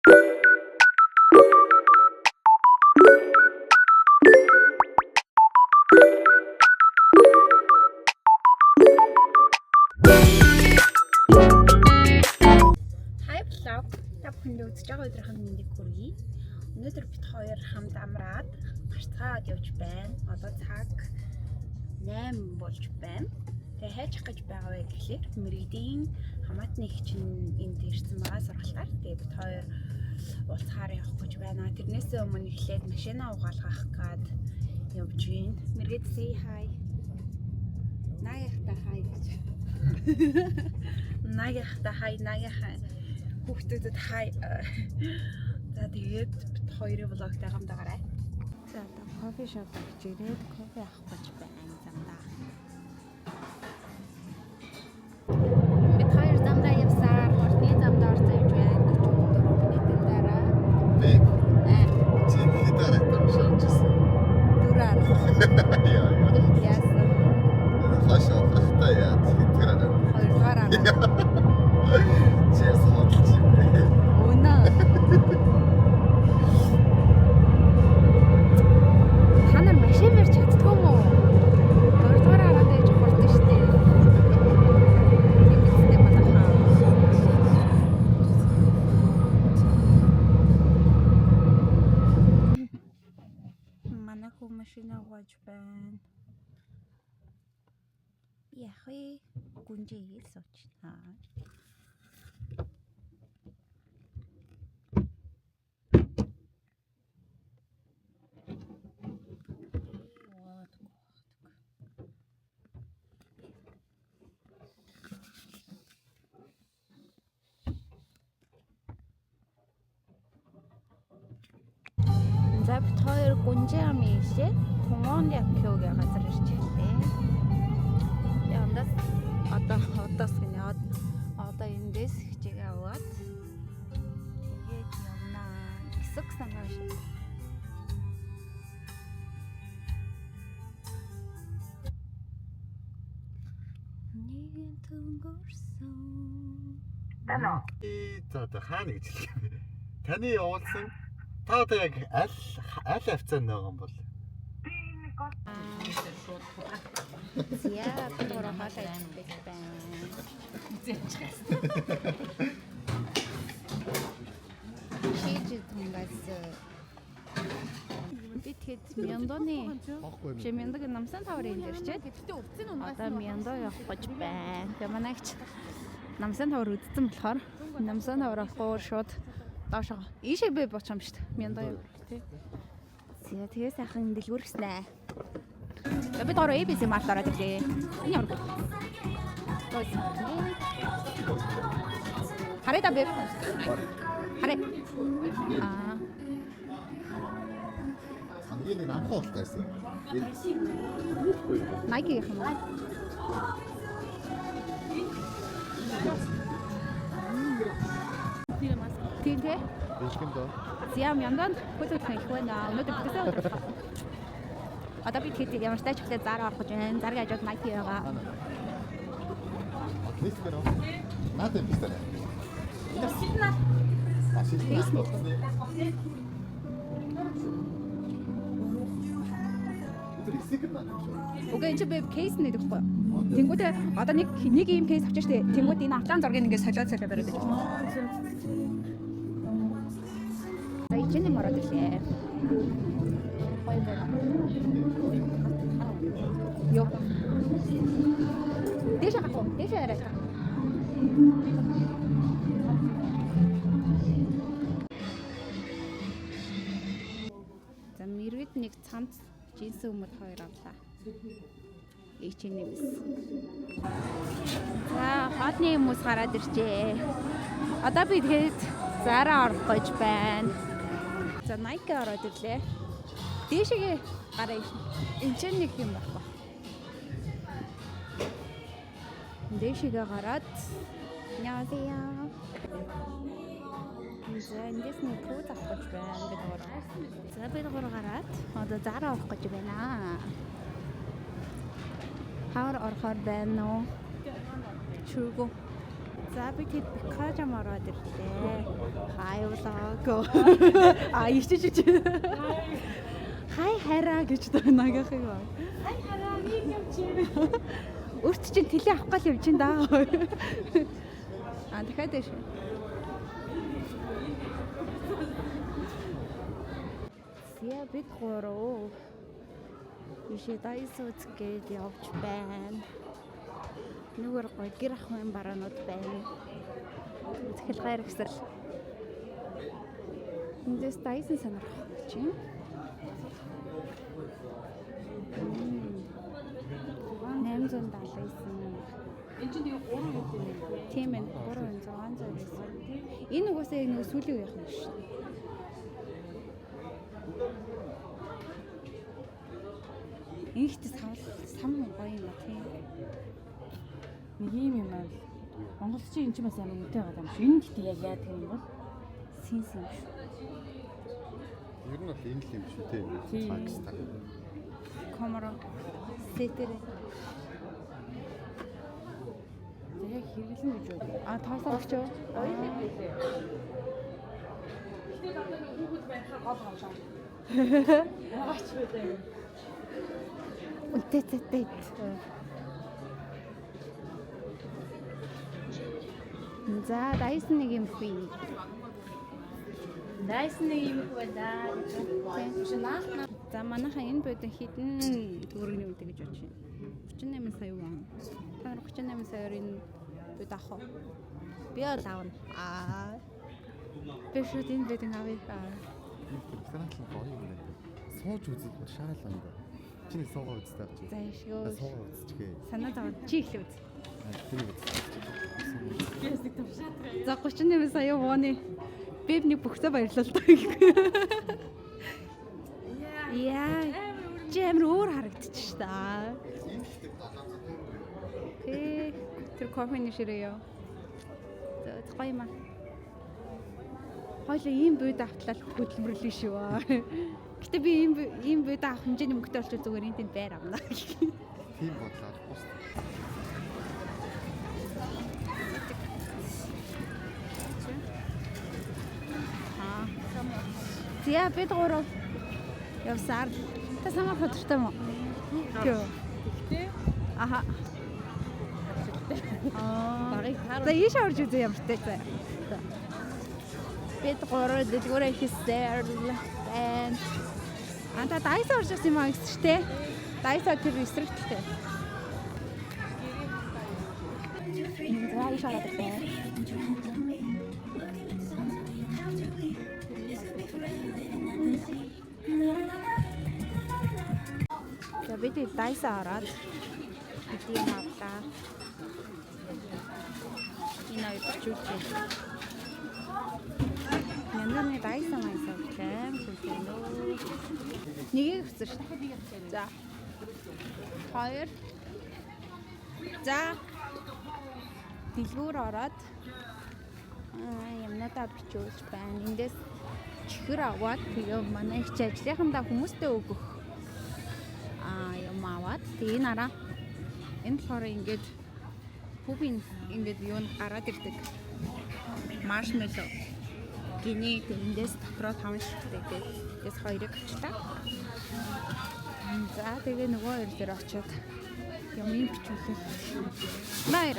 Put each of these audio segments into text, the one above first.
Үзэж байгаа өдрийн мэндийг хүргэе. Өнөөдөр бид хоёр хамт амраад гарцгаад явж байна. Одоо цаг 8 болж байна. Тэгээ хайчих гэж байгаа вэ гэхлээр мэрэгдийн хамаатны их чинь энд ирсэн байгаа сургалтаар. Тэгээ бид хоёр уулзахаар явах гэж байна. Тэрнээс өмнө эхлээд машина угаалгах гээд явж байна. Мэргэд say hi. Наяхта hi гэж. Наяхта hi, наяхаа. Хүүхдүүдэд хай. За тэгээд бид хоёрын влогтай хамтаагаарай. За одоо кофе шоп гэж ирээд кофе авах гэж байна замдаа. Бид хоёр замдаа явсаар хортны замдаа орж явж байна. 44 минутын дараа. Би. Чи хитараа тавьчихсан. Дураар. Яа. Яасан. Хашаа хахтаа яа хитараа. Хоёрдугаараа. Чээс хатчих. Өнөө. Ханаа машин мэр чаддгүй мó? Хоёрдугаараа гараад ээж хурдан штэ. Тэмцтэй балахаа. Манай хөө машина угааж байна. Яхи гүнжээл сочнаа. За бид хоёр гүнжэам ийшээ Тумонд Якёгийн газар ирж байна. Яндас одоос гинэ одоо эндээс хичээгээ аваад тэгээд явна. Хэсэг санаа шиг. Нэгэн түнгөрсөн. Тано. За хаана гэж хэлэх юм бэ? Таны явуулсан та одоо яг аль хавцаанд байгаа юм бол? Зяа тورоо халаа идэх байна. Зэвчгээс. Чиж тунгаас би тэгэд Мяндоны чи Мяндаг намсан таврын дээр чээд тэгтээ өвцөн унгаас одоо Мяндо явах гэж байна. Тэгээ манайч намсан тавар үдцэн болохоор намсан тавар авахгүй шууд доошоо ийшээ би буучих юм шүү дээ. Мяндо явах тий. Зяа тэгээ сайхан дэлгүүр гиснэ. Я бид ороо ABC март ороод ирлээ. Энэ ямар гоо. Хараа та бэ? Хараа. Хамгийн анхаа болтойсэн. Nike гэх юм уу? Тийм дээ. Бэлгэнд доо. Зям янданд хөтөлөх их байна. Өнөөдөр бидээс одоо би тэгээд ямар ч тач ихтэй зараа орох гэж байна. Заргийн хажууд Nike байгаа. Нисгэр оо. Наатай бистэ. Сидна. Facebook. Окей, энэ би кейс нэг гэхгүй. Тэнгүүтээ одоо нэг ийм кейс авчих штэ. Тэнгүүд энэ автлаан зургийг ингээд солиод бариад байж байна. Ай чинь юм ороод ирлээ. Йо. Дэше гахоо. Дэше арай. За мэргэд нэг цамц джинс өмд хоёр авлаа. H&M. За хоолны хүмүүс гараад иржээ. Одоо би тэгээд Zara орох гэж байна. За Nike ороод ирлээ. Дээшээ гараа. Энд ч нэг юм байхгүй. Дээшээ гараад яа. За эндээс нэг туу авах гэж байна бид гурав. За бид гурав гараад одоо Zara орох гэж байна. Хаар орохоор байна уу? Шүргөө. За би тэд бикажам ороод ирлээ. Хай влог. Ичиж. Хай хараа гэж нагах юм. Хай хараа нэг юм чи. Өөрт чинь тэлээ авах гал явж ин даа. Дахиад дэш. Сия бид гороо. Ишээ дайсууц гээд явж байна. Нүгээр гоё гэр ахын бараанууд байна. Тэгэл гайр гэсэл. Эндээс дайсан сонирхох гэж юм. Нэмэн 79. Энд чинь тэгээ 3 юу гэдэг юм бэ? Тийм ээ 300 байсан. Энэ угаасаа яг нэг сүүлийн үеийнх нь шүү дээ. Ийхт сам гоё юм ба тийм. Нэг юм юм аа. Монголчин энэ ч бас амар үнэтэй байгаа юм шүү. Энэ гэхдээ яг яадаг юм бол Синс юм шүү. Ер нь бол энэ л юм шүү тий. Пакистан. Коморо сэтэр. яг хэрэглэн гэж үү? Тоосоо өгч юу? Гэтэ одоо нэг хүүхэд байхаар гол хамшаа. Ягаач үү? Үнтэйтэй. За, дайсан нэг юм хий. Дайсан нэг юм байна. За, манайхаа энэ бодон хідэн төгрөгийн үнэтэй гэж бодож байна. 38 сая вон. Та 38 саяар энэ бод авах уу? Би бол аавна. Би шууд энэ бодон авъя. Ресторан гоё юм байна. Сууж үзэх бол шаал юм байна. Чиний суугаа үзтээ авчих. За шүү. Суугаа үзчихээ. Санаа зовоод чи ихлэ үз. Тэр үзчих. Ясдаг тавшаад. За 38 сая вооны бибний бүгдээ баярлалаа. Яа. Жимэр өөр харагдчих та. Окей. Тэр кофений ширээ ёо. За гоё юм аа. Хойлоо ийм бууд автлал хөдөлмөрлөө шүү. Гэтэ би ийм бууд авах хэмжээний мөнгөтэй болчих зүгээр энэ тэнд байр авна. Тийм бодлоо. Зя бид гурав явсаар та самар хөдөртэй юм уу? Юу. Гэтэ Аха. багыг таар. За ийш орж үзээ ямартай заа. Бид гурав дэлгүүрээ хийсээр байна. Anta дайс орж ирсэн юм аа гэсэн ч те. Дайсаа тэр эсрэгтэй. За ийш ороод байна. За бид дайсаа ороод хэдийн авлаа. Энэ өчүүл. Янданы дайсаа майсаа гэм сүлжээ. Нэгийг авсан шүү дээ. За. 2. За. Дэлгүүр ороод юмнуудаа бичүүлж байна. Эндээс чихэр аваад тэгээ манай их ажлынхандаа хүмүүстэй өгөх юм аваад тэгээ энэ араа энэ болохоор ингээд хүүбийн ингээд юу н гараад ирдэг маршмеллоу гинэ тэндээс дотроо 5 шигтэй тэгээд хоёрыг авчлаа. За тэгээ нөгөө хоёр дээр очиод юм бичүүлээ. Баяр.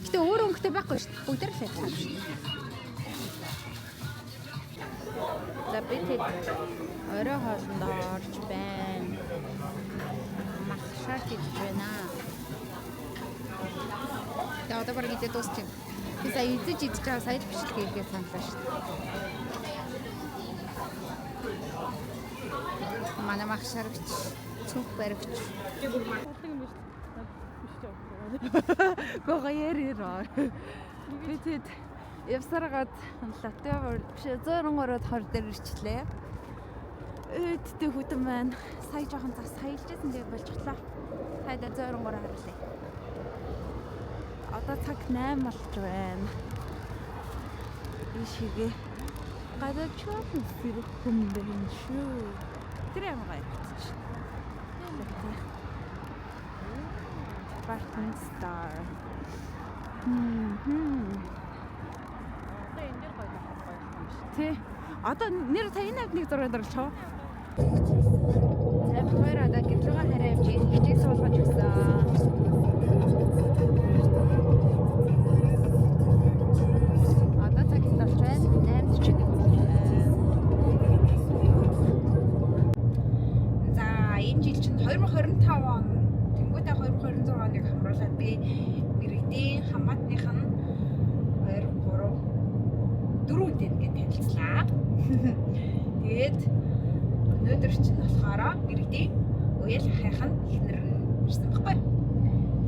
Гэтэ өөр өнгөтэй байхгүй шүү дээ. Бүгд л шийдсэн шүү дээ. За би тэд орой хоолнд орж байна. Махшаад идэж байна. Тэгээ одоо баг идэж дуусчих. Би сая идэж байгаа сая бичлэгээ хийгээ саналаа шүү дээ. Манай махшаарч цүнх баригч. Гогоёроо. Би тэд явсараад латте биш 103-д хор дээр ирчлээ. Тэ хүтэн байна. Сая жоохон зас саялжсэн дээр болчихлоо. Хайда 103 харлаа. Одоо цаг 8 болж байна. Ишигээ. Гадаа чөөхөн хэрэг хүмдэн шүү. Тэр юм гайхаж шүү. Department store. Одоо энэ дэр гоё гоё юм шиг. Тий. Одоо нэр та энэ авдныг зураг даралж чав. За хоёр одоо гэрлүүгээ хараа явж хичээл суулгаж өгсөн. Одоо цагт болж байна. 8:40 болж байна. За энэ жил чинь 2025 он тэнгуүтэй 2026 оныг хамруулаад би иргэдийн хамаатных нь 2 3 4 үедээ ингээд танилцлаа. Тэгээд өнөөдөр чинь болохоор иргэдийн уял ахын ихнэр ирсэн баггүй.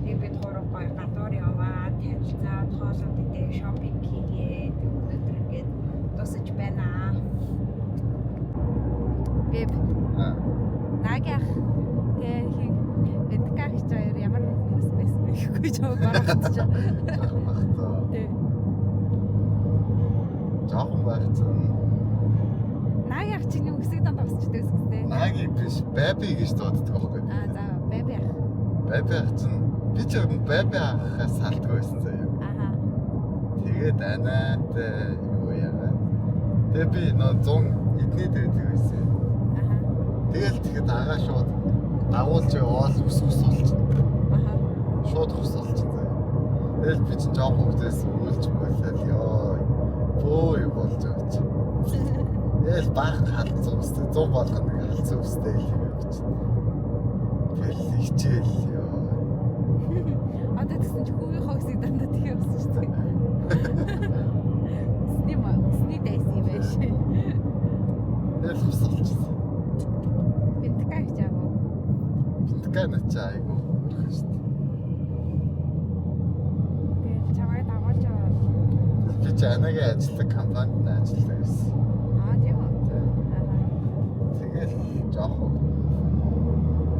Тэгээд бид гурав гоё гадуур яваад танилцаад хоолууд идээ шопинг хийгээд өнөөдөр ингээд дуусаж байна. Биб. Нагях тэг бэдках чаяр ямар хүмүүс байсан бэ гэхгүй жоо гаргацж. Тэг. Жаахан байцсан. Нагях чиний үсэг данд тосчтой үсгтэй. Наги биш, бэби гэж дууддаг байхгүй. За бэби. Бэби чинь би ч юм бэби ахаас салтгүй байсан заяа. Аха. Тэгээд анаатай юу яагаад. Тэгээд би нөө 100 эдний дээдэг байсан. Аха. Тэгэл тэгэхэд агаа шууд дагуулж яваал ус болчихсон. Аха. Шууд ус болчихсон заяа. Тэгэл би чинь жоох хөвгөөс үүлж болоод ёо. Бөө юу болж байгаа чи. Тэгэл баг халдсан үстэй 100 болгоно нэг халдсан үстэй л юм явж. Тэгэл хичээл ёо. Одоо тэгсэн чи хүүгийн хогсыг дандаа тэгээ өсчихсэн. Сни дэйс юм биш. Тэгэл ус болчихсон. Бинтгэж яав. Бинтгэж начаа айгу өрхөн шүү дээ. Тэгээд чамайг дагуулж яваад. Би ч анагийн ажилладаг компанид ажилладаг гэсэн. Тийм үү? Тэгэл жоох.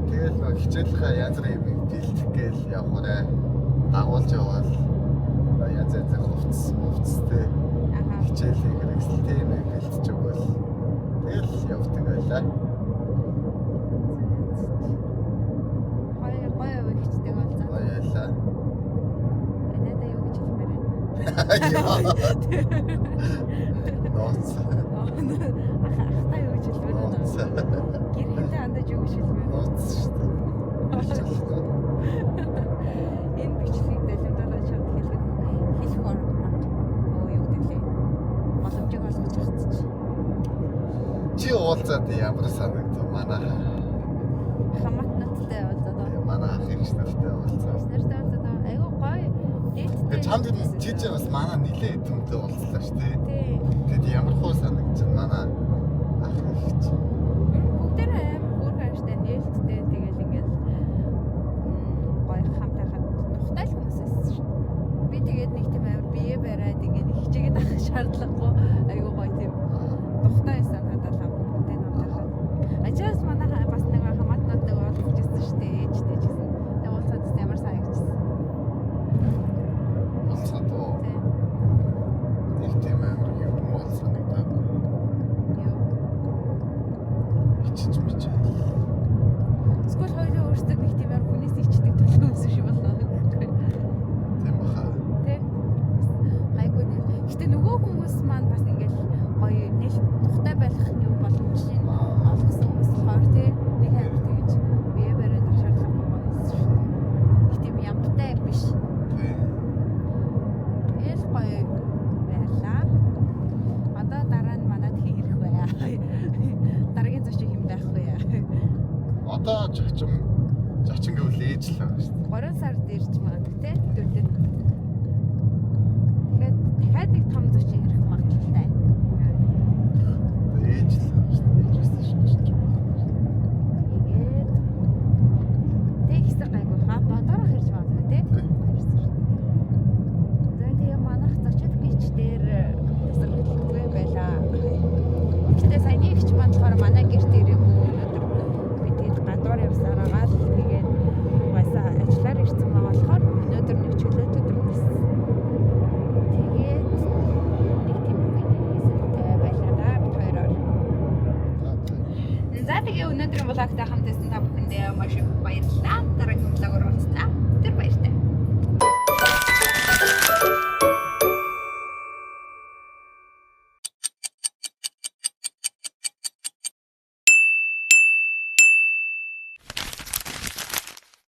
Тэгэл нөх хичээлийнхаа янз бүрийн юм бэлтгэх гээл явахаарай. Дагуулж яваал. Янз янз хувцастэй. Хичээлийн хэрэгсэлтэй юм бэлтэж өгөөл. Тэгэл явдаг байлаа. Гоё өгчтэй болцоо. Баялаа. Энэдэ юу гэж хэлмээр байна? Ноц. Ахтай юу гэж хэлмээр байна? Гэр хэлтэй андаж юу гэж хэлмээр байна? Ноц шүү дээ. Энэ бичлэгийг далимдалаад шууд хэлэх оо юу гэвэл боломжийг олгож авчих. Чи уулзаад ямар санагдав манайха? Хамаатнуудтай уулзаад. Манай ах их нартай уулзаа. Нэртэй уулзаад айгу гоё дээлтэй. Чамд чиж бас манай нилээ төмтэй уулзлаа шүү дээ. Тий. Тэгэд ямар хуу санагдаж манай ах ихч. Бүгдээрээ амар бүр хайртай нээлттэй тэгэл ингээд гоё хамтайхад тухтай л хүмүүс байсан шүү. Би тэгээд нэг тийм амар бие бариад ингээд хичээгээд авах шаардлагагүй айгу гоё тийм тухтай байсан надад л бүгдтэй хамтайхад. Ачаас манай бас нэг хамаатнуудтай уулзчихсан шүү дээ ээжтэй ч гэсэн. Тэгээд уулзаад ямар санагдчихсан. Уулзаад уу. Тий. Нэг тийм амар юм бол санагдаагүй. Юу. Ичиж мичээ. Скул хоёрын өөрсдөө нэг тийм амар хүнээс ичдэг төлөв өсөж шиг болоо гэхгүй. Тийм баха. Тэ. Гайгүй нэ. Гэтэ нөгөө хүмүүс маань бас ингээд гоё нэл тухтай байх юу боломжийг олгосон хүмүүс болохоор тий. Нэг хайр тэгж бие бариад ах шаардлагагүй байсан шүү. Их тийм ямтай биш. Тийм. Эл гоё байлаа. Одоо дараа нь манад хин ирэх вэ? Дараагийн зочин хэн байх вэ? Одоо жочин гэвэл ээж л байгаа шүү дээ. 3 сард ирж магадгүй те дүүдэд. Тэгэхээр дахиад нэг том зочин ирэх магадaltaй. Ээж л байгаа шүү дээ. Ээж өссөн шүү дээ. Тэгээд тэгсэр гайгүй хаа бодорох ирж магадгүй те. За тэгээ манайх зочид бич дээр тасралтгүй байлаа. Гэтэ саяны ихч маань болохоор манай гэрт ирээгүй өнөөдөр би тэгээд гадуур явсаар байгаа л тэгээд угаасаа ажиллаар ирсэн байгаа болохоор өнөөдөр нэг чөлөөт өдөр байсан. Тэгээд нэг тийм хэсэгтэй байлаа да бид хоёроор. За тэгээ өнөөдрийн влогтай хамт байсан та бүхэндээ маш их баярлалаа. Дараагийн влогоор уулзлаа. Тэр баяртай.